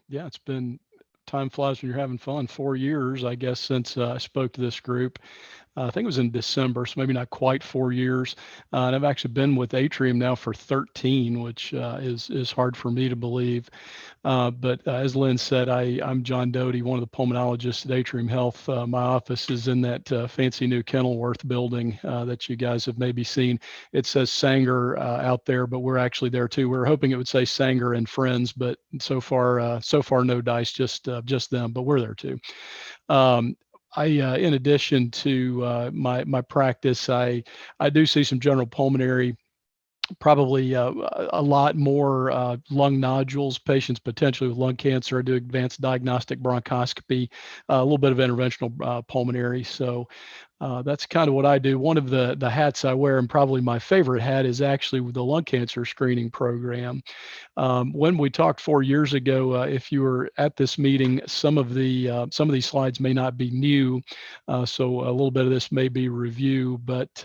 Yeah, it's been, time flies when you're having fun. 4 years, I guess, since I spoke to this group. I think it was in December, so maybe not quite 4 years. And I've actually been with Atrium now for 13, which is hard for me to believe. But as Lynn said, I'm John Doty, one of the pulmonologists at Atrium Health. My office is in that fancy new Kenilworth building that you guys have maybe seen. It says Sanger out there, but we're actually there too. We were hoping it would say Sanger and Friends, but so far no dice, just them. But we're there too. Um, in addition to my practice, I do see some general pulmonary, probably a lot more lung nodules, patients potentially with lung cancer. I do advanced diagnostic bronchoscopy, a little bit of interventional pulmonary. So that's kind of what I do. One of the hats I wear, and probably my favorite hat, is actually with the lung cancer screening program. When we talked 4 years ago, if you were at this meeting, some of these slides may not be new, so a little bit of this may be review. But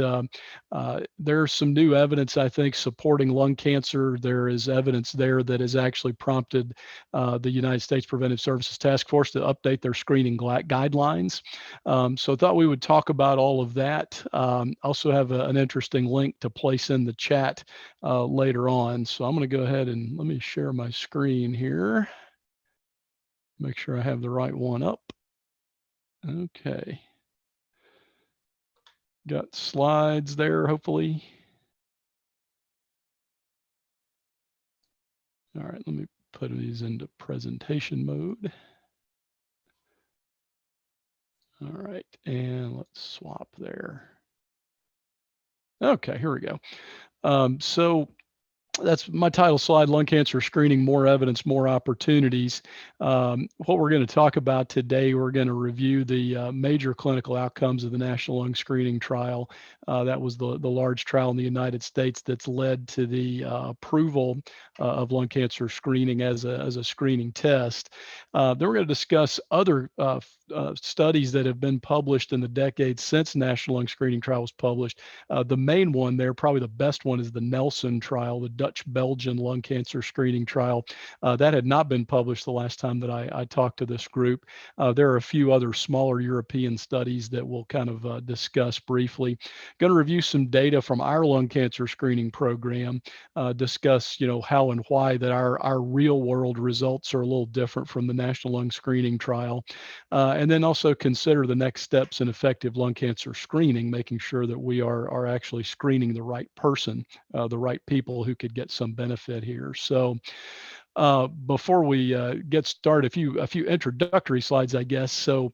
there's some new evidence, I think, supporting lung cancer. There is evidence there that has actually prompted the United States Preventive Services Task Force to update their screening guidelines. So I thought we would talk about all of that. Also have an interesting link to place in the chat later on. So I'm going to go ahead and let me share my screen here. Make sure I have the right one up. Okay. Got slides there, hopefully. All right, let me put these into presentation mode. All right, and let's swap there. Okay, here we go. So that's my title slide: lung cancer screening, more evidence, more opportunities. What we're going to talk about today, we're going to review the major clinical outcomes of the National Lung Screening Trial. That was the large trial in the United States that's led to the approval of lung cancer screening as a screening test. Then we're going to discuss other studies that have been published in the decades since National Lung Screening Trial was published. The main one there, probably the best one, is the Nelson trial, the Dutch-Belgian lung cancer screening trial. That had not been published the last time that I talked to this group. There are a few other smaller European studies that we'll kind of discuss briefly. Going to review some data from our lung cancer screening program, discuss how and why that our real world results are a little different from the National Lung Screening Trial, and then also consider the next steps in effective lung cancer screening, making sure that we are actually screening the right person, the right people who could get some benefit here. So before we get started, a few introductory slides, I guess. So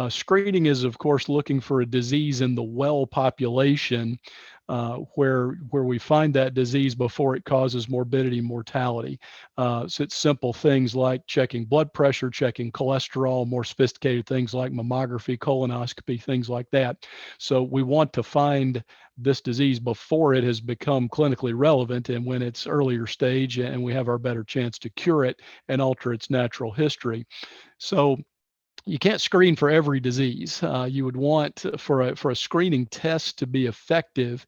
screening is, of course, looking for a disease in the well population, where we find that disease before it causes morbidity and mortality. So it's simple things like checking blood pressure, checking cholesterol, more sophisticated things like mammography, colonoscopy, things like that. So we want to find this disease before it has become clinically relevant and when it's earlier stage, and we have our better chance to cure it and alter its natural history. So you can't screen for every disease. You would want for a screening test to be effective,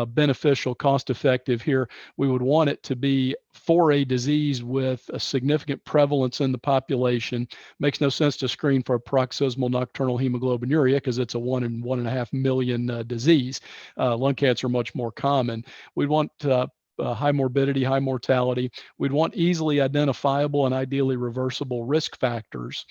beneficial, cost-effective here, we would want it to be for a disease with a significant prevalence in the population. Makes no sense to screen for paroxysmal nocturnal hemoglobinuria because it's a 1 in 1.5 million disease. Lung cancer much more common. We'd want high morbidity, high mortality. We'd want easily identifiable and ideally reversible risk factors.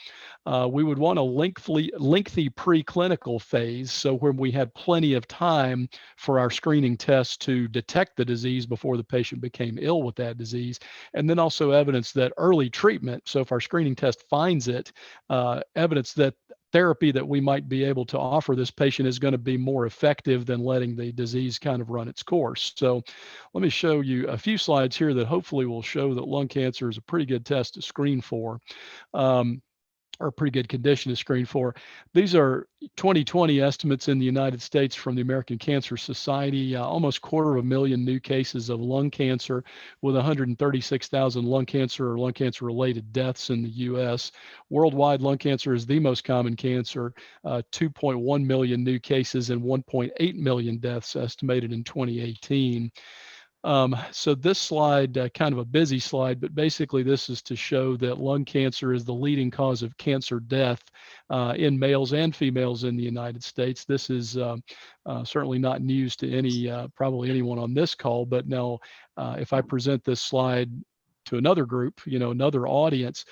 We would want a lengthy preclinical phase, so when we had plenty of time for our screening tests to detect the disease before the patient became ill with that disease, and then also evidence that early treatment, so if our screening test finds it, evidence that therapy that we might be able to offer this patient is going to be more effective than letting the disease kind of run its course. So let me show you a few slides here that hopefully will show that lung cancer is a pretty good test to screen for. Or a pretty good condition to screen for. These are 2020 estimates in the United States from the American Cancer Society. Almost 250,000 new cases of lung cancer, with 136,000 lung cancer or lung cancer related deaths in the US. Worldwide, lung cancer is the most common cancer. 2.1 million new cases and 1.8 million deaths estimated in 2018. So this slide, kind of a busy slide, but basically this is to show that lung cancer is the leading cause of cancer death in males and females in the United States. This is certainly not news to any, probably anyone on this call, but now if I present this slide to another group, another audience,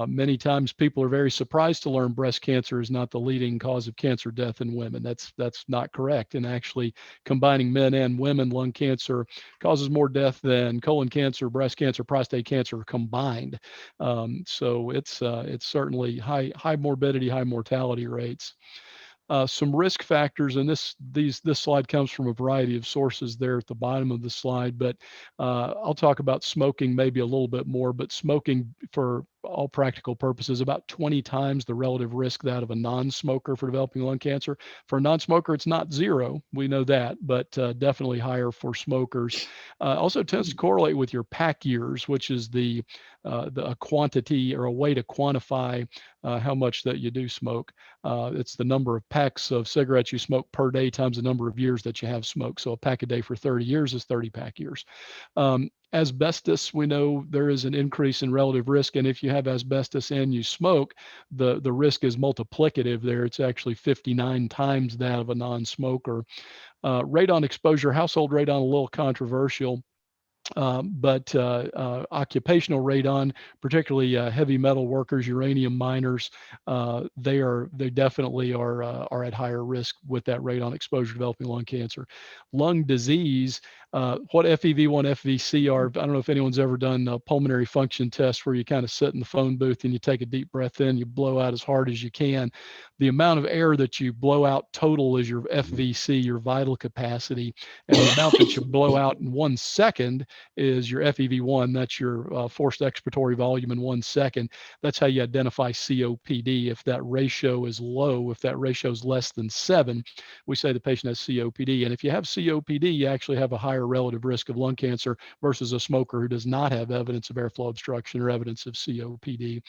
many times people are very surprised to learn breast cancer is not the leading cause of cancer death in women. That's not correct. And actually combining men and women, lung cancer causes more death than colon cancer, breast cancer, prostate cancer combined. So it's certainly high morbidity, high mortality rates. Some risk factors, and this slide comes from a variety of sources there at the bottom of the slide, but I'll talk about smoking maybe a little bit more, but smoking for all practical purposes about 20 times the relative risk that of a non-smoker for developing lung cancer. For a non-smoker, it's not zero, we know that, but definitely higher for smokers. Also tends to correlate with your pack years, which is the a quantity or a way to quantify how much that you do smoke. It's the number of packs of cigarettes you smoke per day times the number of years that you have smoked. So a pack a day for 30 years is 30 pack years. Asbestos, we know there is an increase in relative risk. And if you have asbestos and you smoke, the risk is multiplicative there. It's actually 59 times that of a non-smoker. Radon exposure, household radon, a little controversial. But occupational radon, particularly heavy metal workers, uranium miners, they definitely are at higher risk with that radon exposure developing lung cancer. Lung disease, what FEV1, FVC are. I don't know if anyone's ever done a pulmonary function test where you kind of sit in the phone booth and you take a deep breath in, you blow out as hard as you can. The amount of air that you blow out total is your FVC, your vital capacity, and the amount that you blow out in 1 second is your FEV1. That's your forced expiratory volume in 1 second. That's how you identify COPD. If that ratio is low, if that ratio is less than 7, we say the patient has COPD. And if you have COPD, you actually have a higher relative risk of lung cancer versus a smoker who does not have evidence of airflow obstruction or evidence of COPD.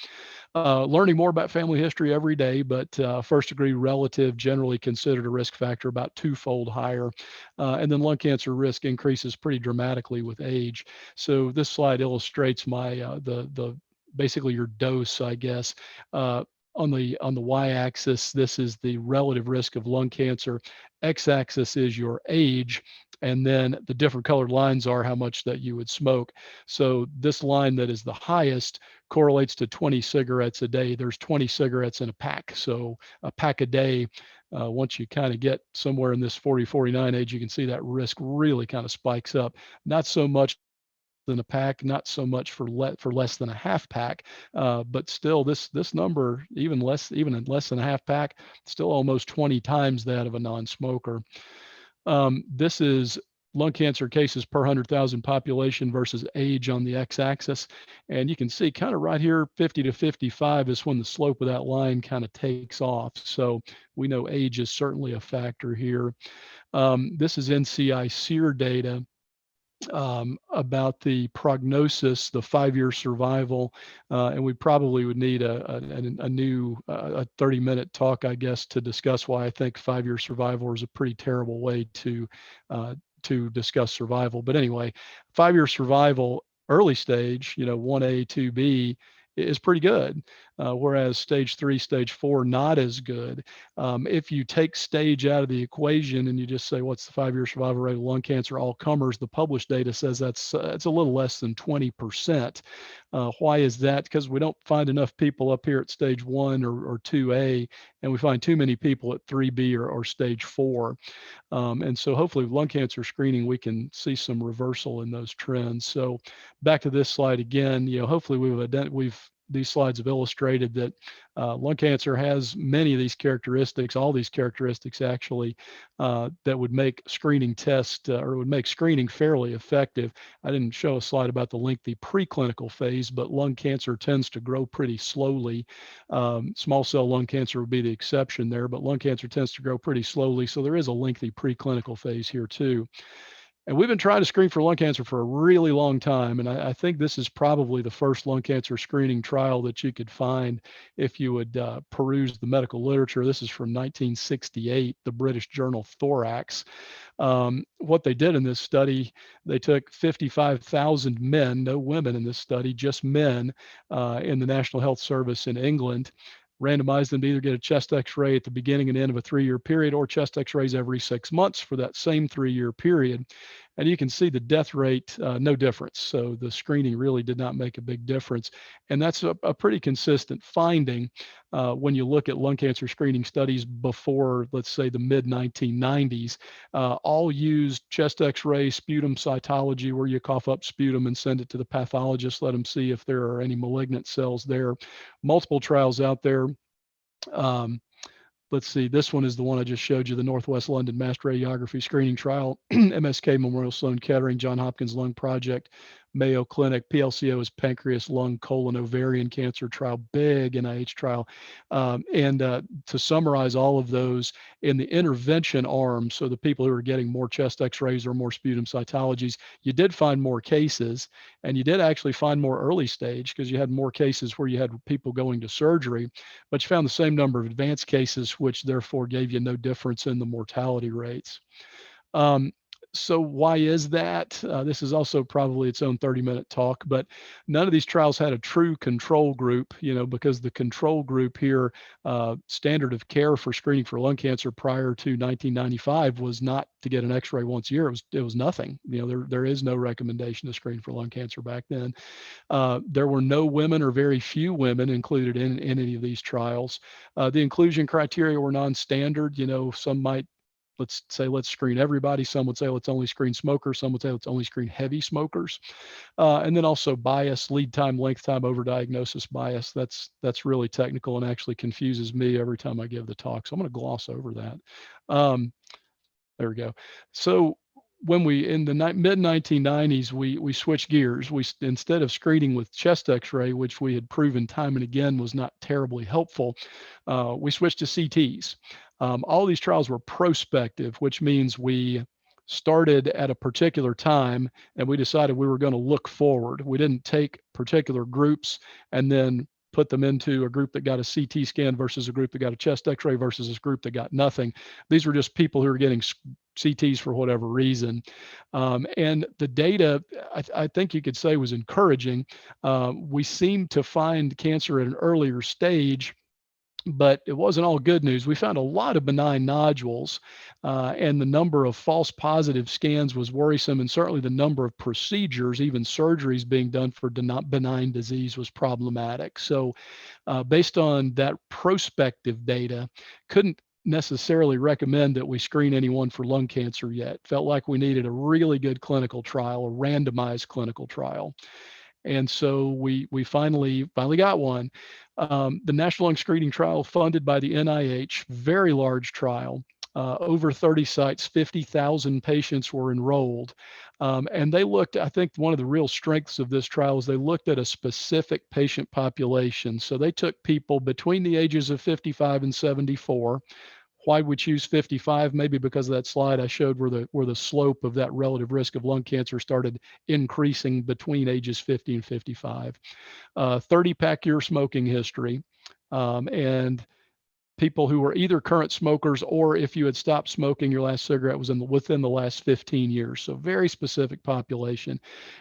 Learning more about family history every day, but first degree relative generally considered a risk factor about twofold higher. And then lung cancer risk increases pretty dramatically with age. So this slide illustrates my the basically your dose, I guess. On the y-axis, this is the relative risk of lung cancer. X-axis is your age, and then the different colored lines are how much that you would smoke. So this line that is the highest correlates to 20 cigarettes a day. There's 20 cigarettes in a pack. So a pack a day, once you kind of get somewhere in this 40, 49 age, you can see that risk really kind of spikes up. Not so much than a pack, not so much for less than a half pack, but still this number, even in less than a half pack, still almost 20 times that of a non-smoker. This is lung cancer cases per 100,000 population versus age on the x-axis. And you can see kind of right here, 50 to 55 is when the slope of that line kind of takes off. So we know age is certainly a factor here. This is NCI SEER data. About the prognosis, the 5-year survival, and we probably would need a new 30-minute talk, I guess, to discuss why I think 5-year survival is a pretty terrible way to discuss survival. But anyway, 5-year survival, early stage, 1A, 2B, is pretty good, whereas stage 3, stage 4, not as good. If you take stage out of the equation and you just say, what's the 5-year survival rate of lung cancer, all comers, the published data says it's a little less than 20%. Why is that? Because we don't find enough people up here at stage 1 or 2A, and we find too many people at 3B or stage 4. And so hopefully with lung cancer screening, we can see some reversal in those trends. So back to this slide again, hopefully these slides have illustrated that lung cancer has many of these characteristics, all these characteristics actually, that would make screening test or would make screening fairly effective. I didn't show a slide about the lengthy preclinical phase, but lung cancer tends to grow pretty slowly. Small cell lung cancer would be the exception there, but lung cancer tends to grow pretty slowly. So there is a lengthy preclinical phase here too. And we've been trying to screen for lung cancer for a really long time. And I think this is probably the first lung cancer screening trial that you could find if you would peruse the medical literature. This is from 1968, the British journal Thorax. What they did in this study, they took 55,000 men, no women in this study, just men in the National Health Service in England, randomized them to either get a chest x-ray at the beginning and end of a 3-year period or chest x-rays every 6 months for that same 3-year period. And you can see the death rate, no difference. So the screening really did not make a big difference. And that's a pretty consistent finding when you look at lung cancer screening studies before, let's say, the mid 1990s. All used chest x-ray, sputum cytology, where you cough up sputum and send it to the pathologist, let them see if there are any malignant cells there. Multiple trials out there. Let's see, this one is the one I just showed you, the Northwest London Mass Radiography Screening Trial, MSK, Memorial Sloan Kettering, John Hopkins Lung Project, Mayo Clinic. PLCO is pancreas, lung, colon, ovarian cancer trial, big NIH trial. To summarize all of those, in the intervention arm, so the people who are getting more chest x-rays or more sputum cytologies, you did find more cases, and you did actually find more early stage because you had more cases where you had people going to surgery, but you found the same number of advanced cases, which therefore gave you no difference in the mortality rates. So why is that? This is also probably its own 30-minute talk, but none of these trials had a true control group, because the control group here, standard of care for screening for lung cancer prior to 1995 was not to get an x-ray once a year. It was nothing. There is no recommendation to screen for lung cancer back then. There were no women or very few women included in any of these trials. The inclusion criteria were non-standard. Some might, let's screen everybody. Some would say let's only screen smokers. Some would say let's only screen heavy smokers. And then also bias, lead time, length time, overdiagnosis bias. That's really technical and actually confuses me every time I give the talk. So I'm going to gloss over that. There we go. So when we, in the mid 1990s, we switched gears. Instead of screening with chest x-ray, which we had proven time and again was not terribly helpful, we switched to CTs. All these trials were prospective, which means we started at a particular time and we decided we were going to look forward. We didn't take particular groups and then put them into a group that got a CT scan versus a group that got a chest x-ray versus a group that got nothing. These were just people who were getting CTs for whatever reason. And the data, I think you could say, was encouraging. We seemed to find cancer at an earlier stage, but it wasn't all good news. We found a lot of benign nodules, and the number of false positive scans was worrisome, and certainly the number of procedures, even surgeries being done for benign disease, was problematic. So based on that prospective data, couldn't necessarily recommend that we screen anyone for lung cancer yet. Felt like we needed a really good clinical trial, a randomized clinical trial. And so we finally got one. The National Lung Screening Trial, funded by the NIH, very large trial. Over 30 sites, 50,000 patients were enrolled. And they looked, I think one of the real strengths of this trial is they looked at a specific patient population. So they took people between the ages of 55 and 74. Why we choose 55? Maybe because of that slide I showed where the slope of that relative risk of lung cancer started increasing between ages 50 and 55. 30-pack year smoking history, and people who were either current smokers or if you had stopped smoking, your last cigarette was within the last 15 years. So very specific population.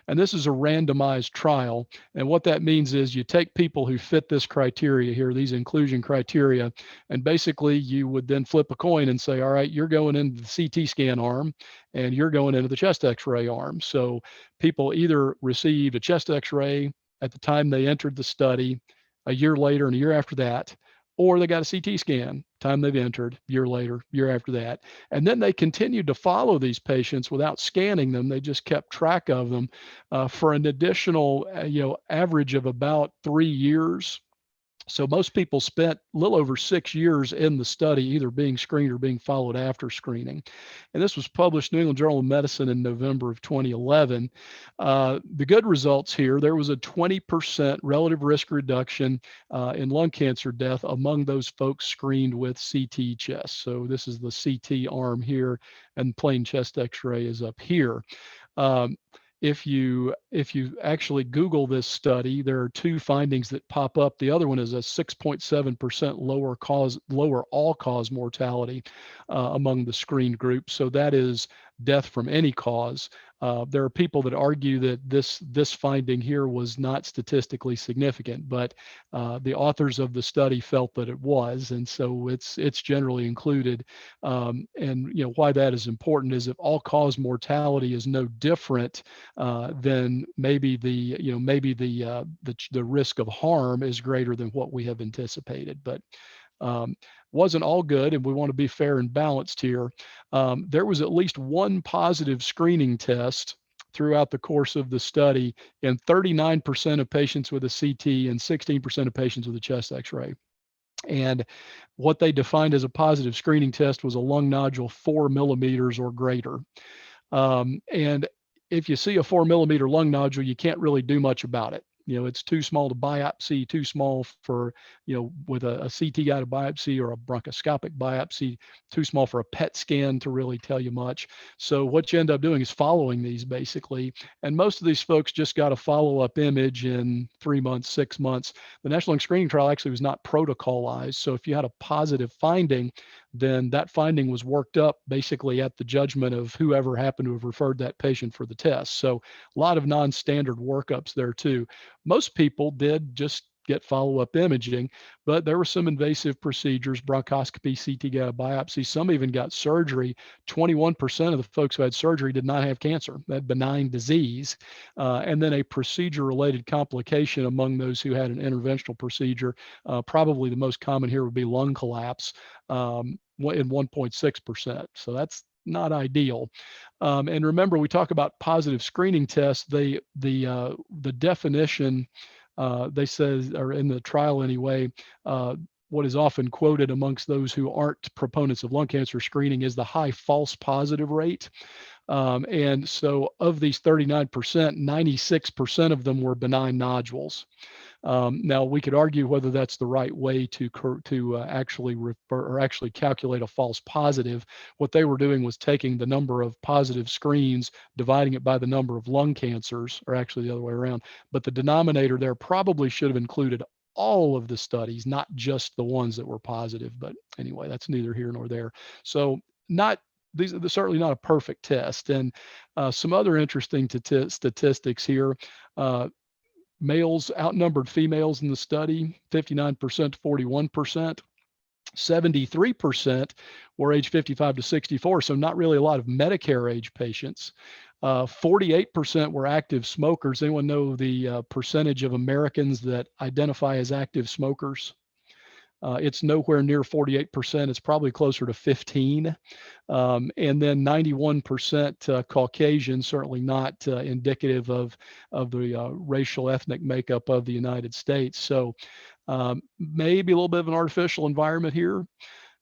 And this is a randomized trial. And what that means is you take people who fit this criteria here, these inclusion criteria, and basically you would then flip a coin and say, all right, you're going into the CT scan arm and you're going into the chest x-ray arm. So people either received a chest x-ray at the time they entered the study, a year later and a year after that, or they got a CT scan, time they've entered, year later, year after that. And then they continued to follow these patients without scanning them. They just kept track of them for an additional, average of about 3 years. So most people spent a little over 6 years in the study, either being screened or being followed after screening. And this was published in New England Journal of Medicine in November of 2011. The good results here, there was a 20% relative risk reduction in lung cancer death among those folks screened with CT chest. So this is the CT arm here, and plain chest X-ray is up here. Um, if you actually Google this study, there are two findings that pop up. The other one is a 6.7% lower all-cause mortality among the screened group. So that is death from any cause. There are people that argue that this finding here was not statistically significant, but the authors of the study felt that it was, and so it's generally included. And why that is important is if all-cause mortality is no different, then maybe the risk of harm is greater than what we have anticipated. But um, wasn't all good, and we want to be fair and balanced here. There was at least one positive screening test throughout the course of the study in 39% of patients with a CT and 16% of patients with a chest X-ray. And what they defined as a positive screening test was a lung nodule 4 millimeters or greater. And if you see a 4 millimeter lung nodule, you can't really do much about it. It's too small to biopsy, too small for, with a CT guided biopsy or a bronchoscopic biopsy, too small for a PET scan to really tell you much. So what you end up doing is following these basically. And most of these folks just got a follow-up image in 3 months, 6 months. The National Lung Screening Trial actually was not protocolized. So if you had a positive finding, then that finding was worked up basically at the judgment of whoever happened to have referred that patient for the test. So a lot of non-standard workups there too. Most people did just get follow-up imaging, but there were some invasive procedures, bronchoscopy, CT guided biopsy. Some even got surgery. 21% of the folks who had surgery did not have cancer, they had benign disease. And then a procedure-related complication among those who had an interventional procedure, probably the most common here would be lung collapse in 1.6%. So that's not ideal. And remember, we talk about positive screening tests. The definition they said, or in the trial anyway, what is often quoted amongst those who aren't proponents of lung cancer screening is the high false positive rate. And so of these 39%, 96% of them were benign nodules. Now we could argue whether that's the right way to actually refer or actually calculate a false positive. What they were doing was taking the number of positive screens, dividing it by the number of lung cancers, or actually the other way around. But the denominator there probably should have included all of the studies, not just the ones that were positive. But anyway, that's neither here nor there. So not these are certainly not a perfect test. And some other interesting statistics here. Males outnumbered females in the study, 59% to 41%. 73% were age 55 to 64, so not really a lot of Medicare age patients. 48% were active smokers. Anyone know the percentage of Americans that identify as active smokers? It's nowhere near 48%. It's probably closer to 15. And then 91% Caucasian, certainly not indicative of the racial ethnic makeup of the United States. So maybe a little bit of an artificial environment here.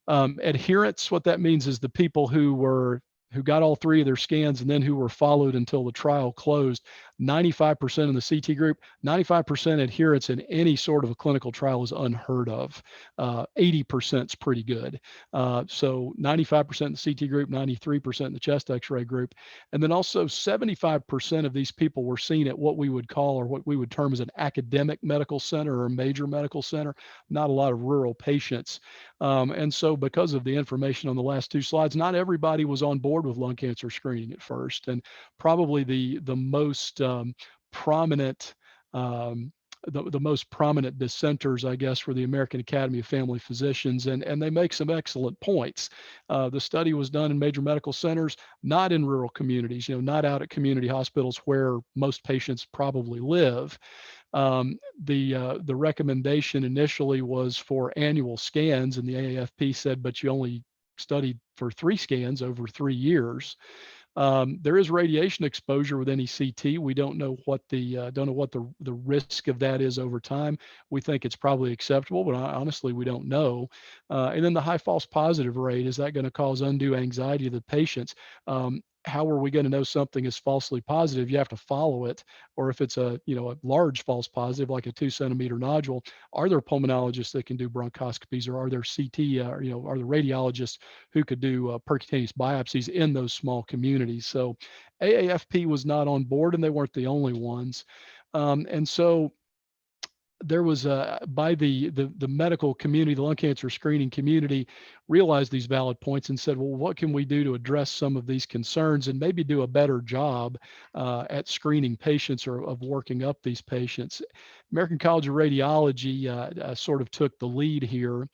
Adherence, what that means is the people who got all three of their scans and then who were followed until the trial closed, 95% in the CT group, 95% adherence in any sort of a clinical trial is unheard of. 80% is pretty good. So 95% in the CT group, 93% in the chest X-ray group. And then also 75% of these people were seen at what we would call, or what we would term as, an academic medical center or a major medical center, not a lot of rural patients. And so because of the information on the last two slides, not everybody was on board with lung cancer screening at first. And probably the most prominent the most prominent dissenters, I guess, were the American Academy of Family Physicians, and they make some excellent points. The study was done in major medical centers, not in rural communities, not out at community hospitals where most patients probably live. The recommendation initially was for annual scans, and the AAFP said, but you only studied for 3 scans over 3 years. There is radiation exposure with any CT. We don't know what the risk of that is over time. We think it's probably acceptable, but honestly, we don't know. And then the high false positive rate, is that going to cause undue anxiety to the patients? How are we going to know something is falsely positive? You have to follow it. Or if it's a large false positive, like a 2 centimeter nodule, are there pulmonologists that can do bronchoscopies, or are there CT, are there radiologists who could do percutaneous biopsies in those small communities? So AAFP was not on board, and they weren't the only ones. And so there was by the medical community, the lung cancer screening community realized these valid points and said, well, what can we do to address some of these concerns and maybe do a better job at screening patients, or of working up these patients? American College of Radiology sort of took the lead here,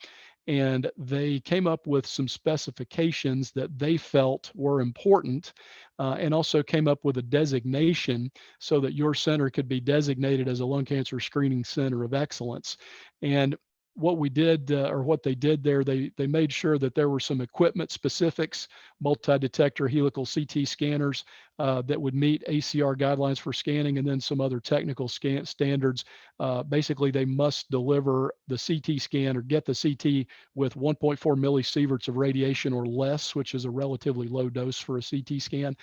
and they came up with some specifications that they felt were important, and also came up with a designation so that your center could be designated as a lung cancer screening center of excellence. And what we did, or what they did there, they made sure that there were some equipment specifics, multi-detector helical CT scanners that would meet ACR guidelines for scanning, and then some other technical standards. Basically, they must deliver the CT scan, or get the CT with 1.4 millisieverts of radiation or less, which is a relatively low dose for a CT scan.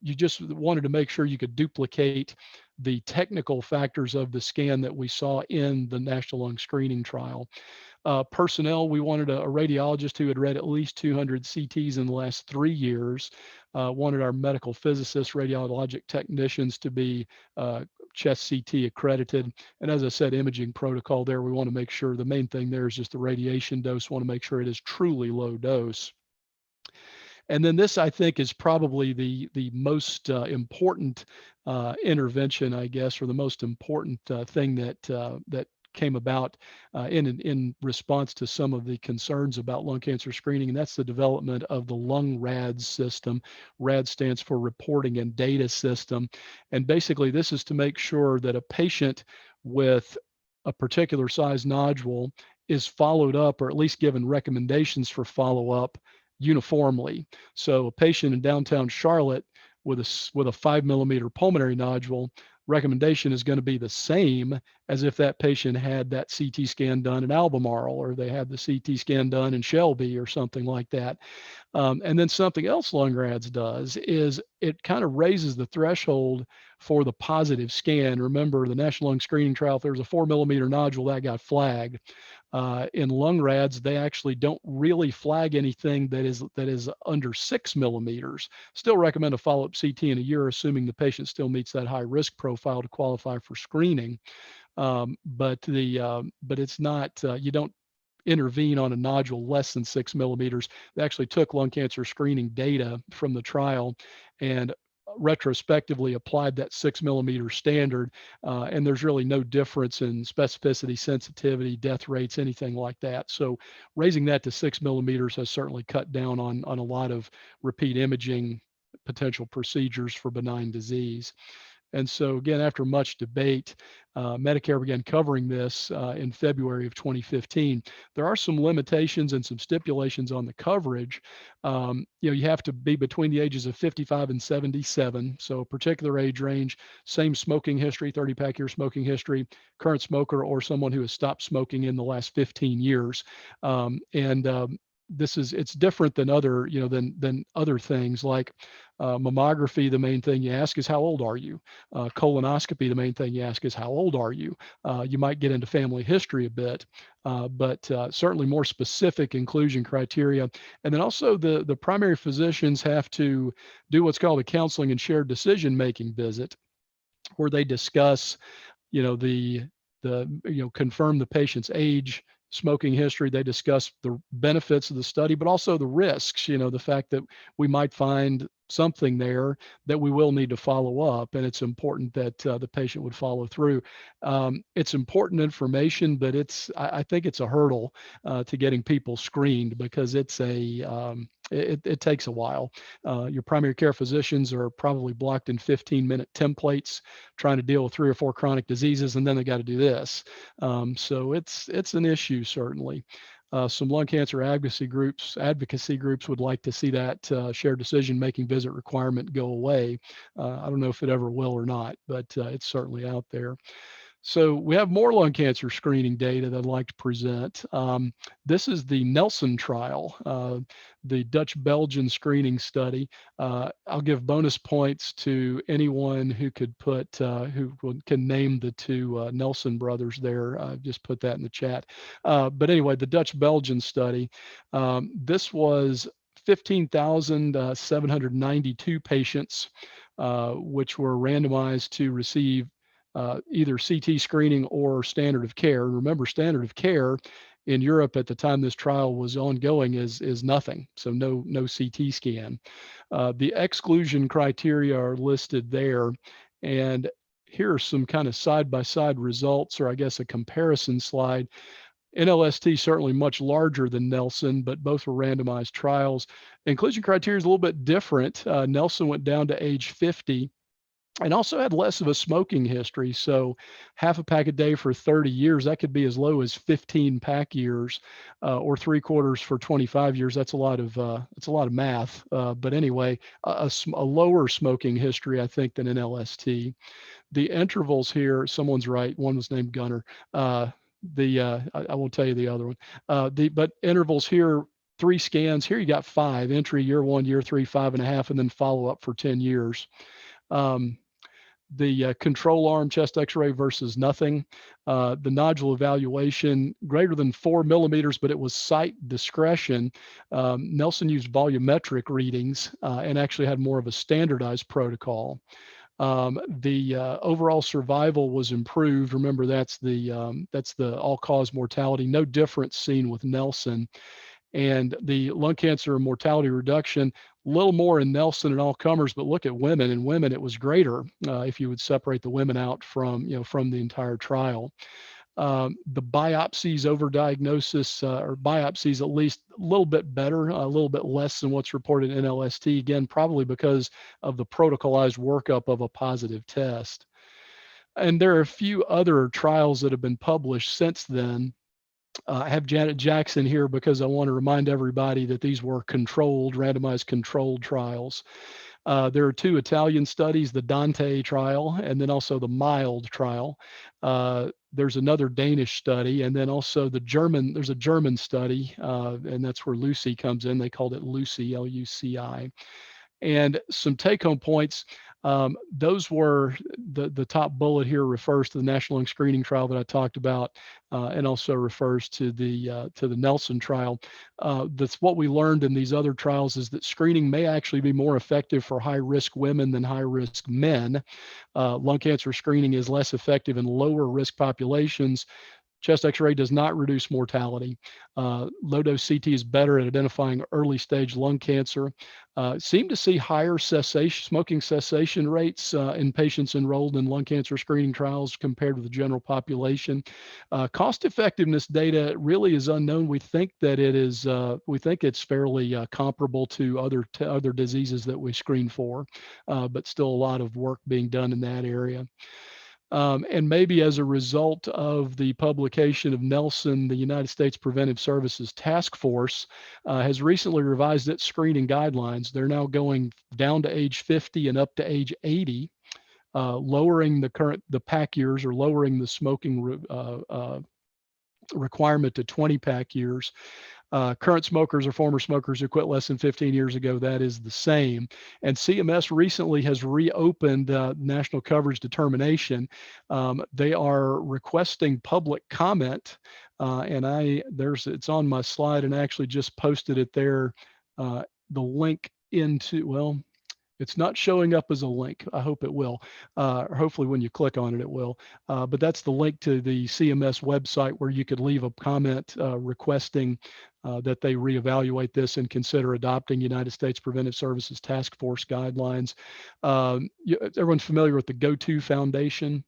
You just wanted to make sure you could duplicate the technical factors of the scan that we saw in the National Lung Screening Trial. Personnel, we wanted a radiologist who had read at least 200 CTs in the last 3 years. Wanted our medical physicists, radiologic technicians to be chest CT accredited. And as I said, imaging protocol there, we want to make sure the main thing there is just the radiation dose. Want to make sure it is truly low dose. And then this, I think, is probably the most important intervention, I guess, or the most important thing that came about in response to some of the concerns about lung cancer screening, and that's the development of the Lung RADS system. RAD stands for Reporting and Data System, and basically this is to make sure that a patient with a particular size nodule is followed up, or at least given recommendations for follow-up uniformly. So a patient in downtown Charlotte with a 5 millimeter pulmonary nodule, recommendation is going to be the same as if that patient had that CT scan done in Albemarle, or they had the CT scan done in Shelby, or something like that. And then something else LungRads does is it kind of raises the threshold for the positive scan. Remember, the National Lung Screening Trial, if there was a 4 millimeter nodule, that got flagged. In LungRads, they actually don't really flag anything that is under 6 millimeters. Still recommend a follow-up CT in a year, assuming the patient still meets that high risk profile to qualify for screening. But it's not, you don't intervene on a nodule less than 6 millimeters. They actually took lung cancer screening data from the trial and retrospectively applied that 6 millimeter standard, and there's really no difference in specificity, sensitivity, death rates, anything like that. So raising that to 6 millimeters has certainly cut down on a lot of repeat imaging potential procedures for benign disease. And so again, after much debate, Medicare began covering this in February of 2015. There are some limitations and some stipulations on the coverage. You have to be between the ages of 55 and 77. So a particular age range, same smoking history, 30-pack year smoking history, current smoker, or someone who has stopped smoking in the last 15 years. It's different than other things like mammography. The main thing you ask is, how old are you? Colonoscopy, the main thing you ask is, how old are you? You might get into family history a bit, but certainly more specific inclusion criteria. And then also the primary physicians have to do what's called a counseling and shared decision-making visit, where they discuss, confirm the patient's age, smoking history. They discuss the benefits of the study, but also the risks, the fact that we might find something there that we will need to follow up. And it's important that the patient would follow through. It's important information, but I think it's a hurdle to getting people screened, because it takes a while. Your primary care physicians are probably blocked in 15-minute templates trying to deal with 3 or 4 chronic diseases, and then they got to do this. So it's an issue, certainly. Some lung cancer advocacy groups would like to see that shared decision-making visit requirement go away. I don't know if it ever will or not, but it's certainly out there. So we have more lung cancer screening data that I'd like to present. This is the Nelson trial, the Dutch-Belgian screening study. I'll give bonus points to anyone who could can name the two Nelson brothers there. Just put that in the chat. But anyway, the Dutch-Belgian study. This was 15,792 patients, which were randomized to receive either CT screening or standard of care. Remember, standard of care in Europe at the time this trial was ongoing is nothing, so no CT scan. The exclusion criteria are listed there, and here are some kind of side-by-side results, or I guess a comparison slide. NLST certainly much larger than Nelson, but both were randomized trials. Inclusion criteria is a little bit different. Nelson went down to age 50 and also had less of a smoking history. So half a pack a day for 30 years, that could be as low as 15 pack years, or 3/4 for 25 years. That's a lot of math. But anyway, a lower smoking history, I think, than an LST. The intervals here, someone's right. One was named Gunner. I won't tell you the other one. But intervals here, 3 scans. Here you got 5: entry, year 1, year 3, 5.5, and then follow up for 10 years. The control arm chest x-ray versus nothing. The nodule evaluation greater than 4 millimeters, but it was site discretion. Nelson used volumetric readings and actually had more of a standardized protocol. The overall survival was improved. Remember, that's the all-cause mortality. No difference seen with Nelson. And the lung cancer mortality reduction, a little more in Nelson and all comers, but look at women. In women, it was greater if you would separate the women out from the entire trial. The biopsies overdiagnosis, or biopsies at least a little bit better, a little bit less than what's reported in LST, again, probably because of the protocolized workup of a positive test. And there are a few other trials that have been published since then. I have Janet Jackson here because I want to remind everybody that these were randomized controlled trials. There are 2 Italian studies, the Dante trial and then also the MILD trial. There's another Danish study, and then also there's a German study, and that's where Lucy comes in. They called it Lucy, L-U-C-I. And some take-home points. Those were the top bullet here refers to the National Lung Screening Trial that I talked about, and also refers to the Nelson trial. That's what we learned in these other trials, is that screening may actually be more effective for high-risk women than high-risk men. Lung cancer screening is less effective in lower-risk populations. Chest x-ray does not reduce mortality. Low-dose CT is better at identifying early-stage lung cancer. Seem to see higher smoking cessation rates in patients enrolled in lung cancer screening trials compared to the general population. Cost effectiveness data really is unknown. We think that it's fairly comparable to other diseases that we screen for, but still a lot of work being done in that area. And maybe as a result of the publication of Nelson, the United States Preventive Services Task Force has recently revised its screening guidelines. They're now going down to age 50 and up to age 80, lowering the pack years, or lowering the smoking requirement to 20 pack years. Current smokers or former smokers who quit less than 15 years ago, that is the same. And CMS recently has reopened national coverage determination. They are requesting public comment, and it's on my slide, and I actually just posted it there. The link it's not showing up as a link. I hope it will. Or hopefully when you click on it, it will. But that's the link to the CMS website where you could leave a comment requesting that they reevaluate this and consider adopting United States Preventive Services Task Force guidelines. Everyone's familiar with the GO2 Foundation.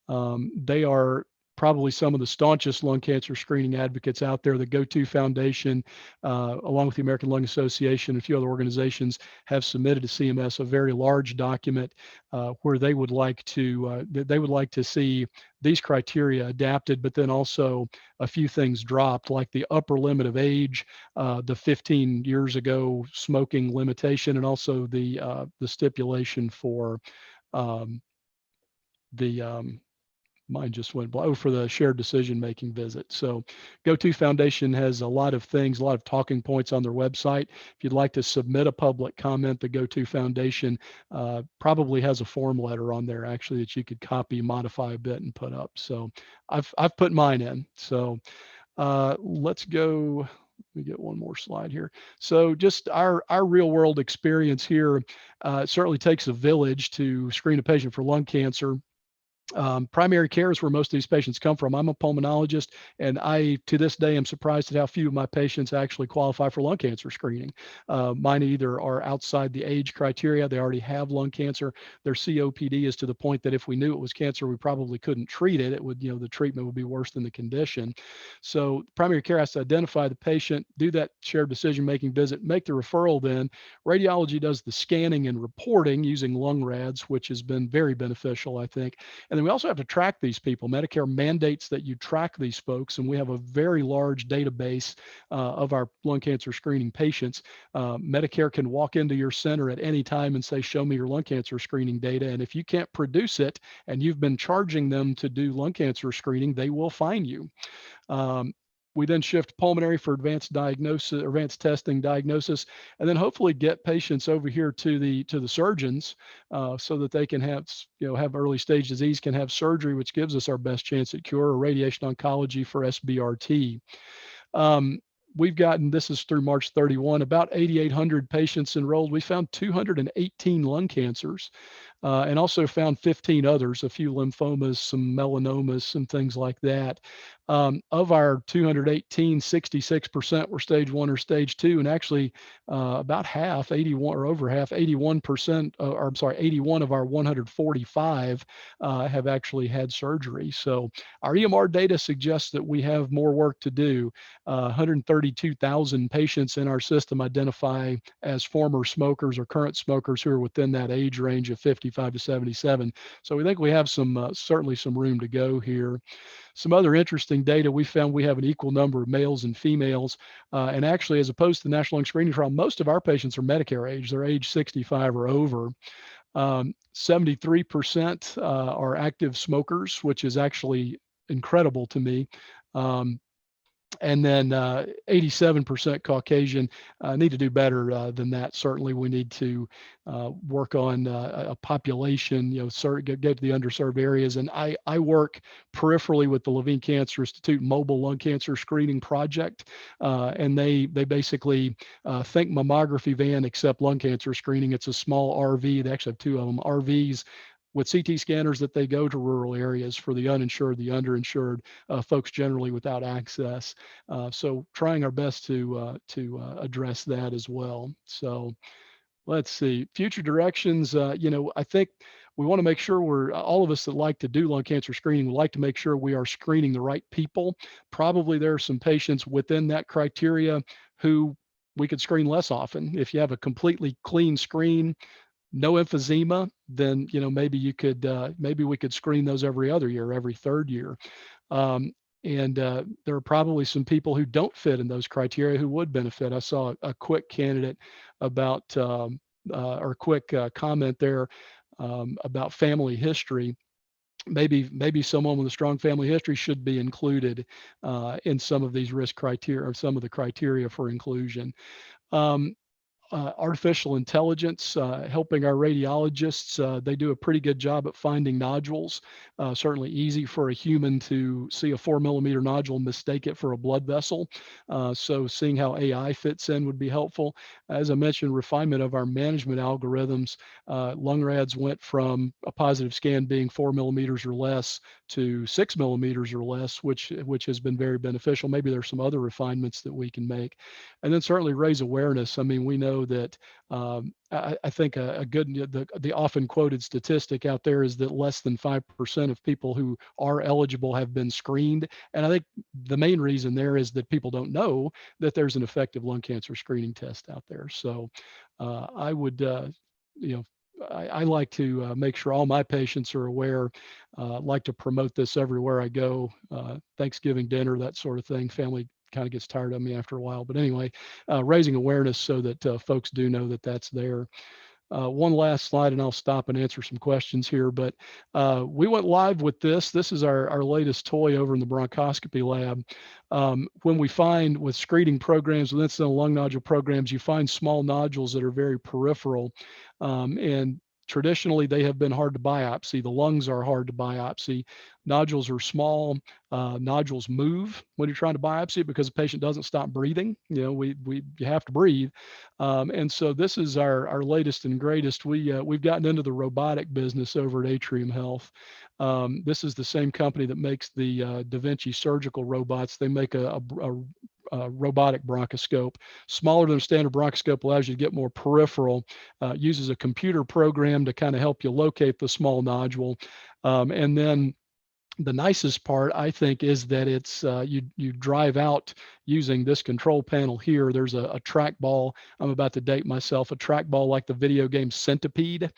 They are probably some of the staunchest lung cancer screening advocates out there. The Go-To Foundation, along with the American Lung Association and a few other organizations, have submitted to CMS a very large document where they would like to see these criteria adapted, but then also a few things dropped, like the upper limit of age, the 15 years ago smoking limitation, and also the stipulation for the mine just went blank. Oh, for the shared decision-making visit. So Go-To Foundation has a lot of things, a lot of talking points on their website. If you'd like to submit a public comment, the Go-To Foundation probably has a form letter on there actually that you could copy, modify a bit, and put up. So I've put mine in. So let's go. Let me get one more slide here. So just our real world experience here certainly takes a village to screen a patient for lung cancer. Primary care is where most of these patients come from. I'm a pulmonologist, and I, to this day, am surprised at how few of my patients actually qualify for lung cancer screening. Mine either are outside the age criteria, they already have lung cancer. Their COPD is to the point that if we knew it was cancer, we probably couldn't treat it. It would, the treatment would be worse than the condition. So primary care has to identify the patient, do that shared decision-making visit, make the referral then. Radiology does the scanning and reporting using lung rads, which has been very beneficial, I think. And then we also have to track these people. Medicare mandates that you track these folks, and we have a very large database of our lung cancer screening patients. Medicare can walk into your center at any time and say, show me your lung cancer screening data. And if you can't produce it and you've been charging them to do lung cancer screening, they will fine you. We then shift pulmonary for advanced diagnosis, advanced testing, diagnosis, and then hopefully get patients over here to the surgeons so that they can have early stage disease, can have surgery, which gives us our best chance at cure, or radiation oncology for SBRT. We've gotten, this is through March 31, about 8,800 patients enrolled. We found 218 lung cancers and also found 15 others, a few lymphomas, some melanomas, some things like that. Of our 218, 66% were stage 1 or stage 2, and actually about half, 81 or over half, 81%, or I'm sorry, 81 of our 145 have actually had surgery. So our EMR data suggests that we have more work to do. 132,000 patients in our system identify as former smokers or current smokers who are within that age range of 55 to 77. So we think we have some certainly some room to go here. Some other interesting data, we found we have an equal number of males and females. And actually, as opposed to the National Lung Screening Trial, most of our patients are Medicare age. They're age 65 or over. 73% are active smokers, which is actually incredible to me. And then 87% Caucasian. Need to do better than that. Certainly, we need to work on a population, get to the underserved areas. And I work peripherally with the Levine Cancer Institute Mobile Lung Cancer Screening Project, and they basically think mammography van except lung cancer screening. It's a small RV. They actually have two of them, RVs, with CT scanners that they go to rural areas for the uninsured, the underinsured, folks generally without access. So trying our best to address that as well. So let's see, future directions. I think we want to make sure all of us that like to do lung cancer screening, would like to make sure we are screening the right people. Probably there are some patients within that criteria who we could screen less often. If you have a completely clean screen, no emphysema, then maybe we could screen those every other year, every third year. And there are probably some people who don't fit in those criteria who would benefit. I saw a quick candidate about or quick comment there about family history. Maybe someone with a strong family history should be included in some of these risk criteria, or some of the criteria for inclusion. Artificial intelligence, helping our radiologists. They do a pretty good job at finding nodules. Certainly easy for a human to see a 4-millimeter nodule and mistake it for a blood vessel. So seeing how AI fits in would be helpful. As I mentioned, refinement of our management algorithms. Lung rads went from a positive scan being 4 millimeters or less to 6 millimeters or less, which has been very beneficial. Maybe there's some other refinements that we can make. And then certainly raise awareness. I mean, we know know that I think a good the often quoted statistic out there is that less than 5% of people who are eligible have been screened. And I think the main reason there is that people don't know that there's an effective lung cancer screening test out there. So I would, you know, I like to make sure all my patients are aware. Like to promote this everywhere I go. Thanksgiving dinner, that sort of thing. Family kind of gets tired of me after a while. But anyway, raising awareness so that folks do know that that's there. One last slide and I'll stop and answer some questions here, but we went live with this. This is our latest toy over in the bronchoscopy lab. When we find with screening programs, with incidental lung nodule programs, you find small nodules that are very peripheral. And traditionally they have been hard to biopsy. The lungs are hard to biopsy. Nodules are small. Nodules move when you're trying to biopsy because the patient doesn't stop breathing. You have to breathe. And so this is our latest and greatest. We've gotten into the robotic business over at Atrium Health. This is the same company that makes the Da Vinci surgical robots. They make a robotic bronchoscope, smaller than a standard bronchoscope, allows you to get more peripheral, uses a computer program to kind of help you locate the small nodule. And then the nicest part, I think, is that it's you drive out using this control panel here. There's a trackball. I'm about to date myself. A trackball like the video game Centipede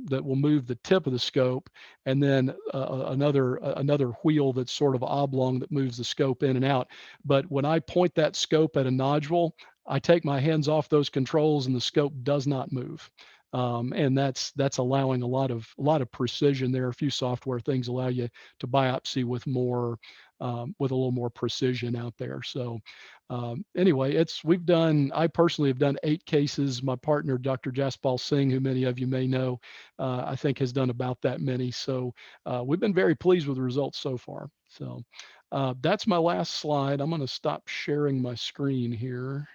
that will move the tip of the scope, and then another wheel that's sort of oblong that moves the scope in and out. But when I point that scope at a nodule, I take my hands off those controls and the scope does not move. And that's allowing a lot of precision there. A few software things allow you to biopsy with more with a little more precision out there. So anyway, I personally have done 8 cases. My partner, Dr. Jaspal Singh, who many of you may know, I think has done about that many. So we've been very pleased with the results so far. So that's my last slide. I'm going to stop sharing my screen here.